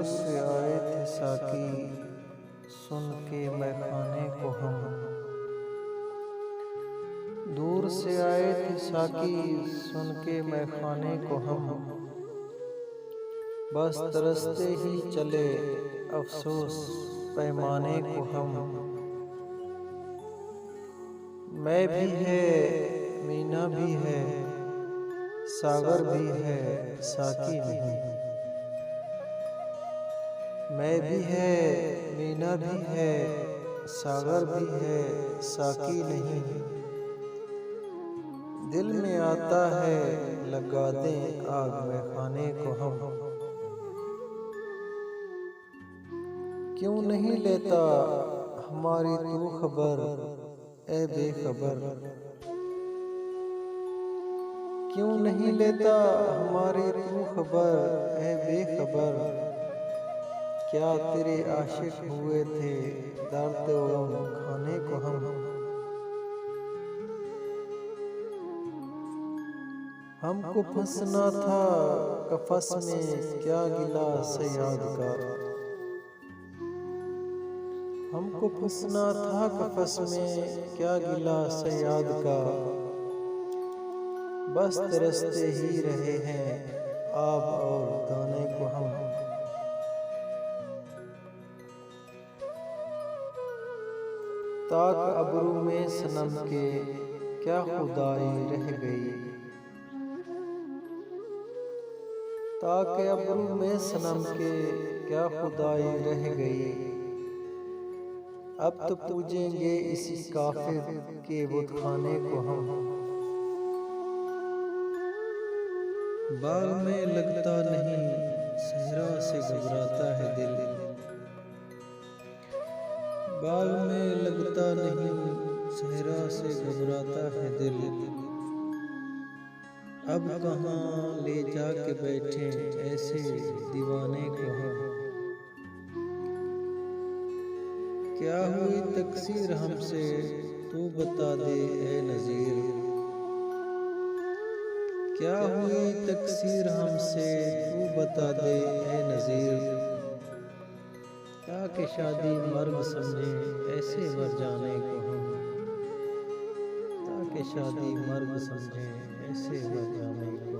से आए थे साकी, सुन के मैखाने को हम। दूर से आए थे साकी, सुन के मैखाने को हम। बस तरसते ही चले अफसोस पैमाने को हम। मैं भी है, मीना भी है, सागर भी है, साकी नहीं। मैं भी है, मीना भी है, सागर भी है, साकी नहीं। दिल में आता है लगा दें आग में खाने को हम। क्यों नहीं लेता हमारी तू खबर ए बेखबर। क्यों नहीं लेता हमारी तू खबर ए बेखबर। क्या तेरे आशिक हुए थे दर्द गम खाने को हम। हमको फंसना था कफस में क्या गिला सयाद का। हमको फंसना था कफस में क्या गिला सयाद का। बस तरसते ही रहे हैं आब और दाने को हम। ताक अबरू में सनम के क्या खुदाई रह गई। ताक अबरू में सनम के क्या खुदाई रह गई। अब तो पूजेंगे इसी काफिर के बुतखाने को हम। बाग में लगता नहीं सहरा से घबराता है दिल। बाग में लगता नहीं सहरा से घबराता है दिल। अब कहाँ ले जाके बैठे ऐसे दीवाने को हम। क्या हुई तकसीर हमसे तू बता दे ए नज़ीर। क्या हुई तकसीर हमसे तू बता दे ए नज़ीर। ताकि शादी मर्ग समझे ऐसे मर जाने को हम। ताकि शादी मर्ग समझे ऐसे मर जाने को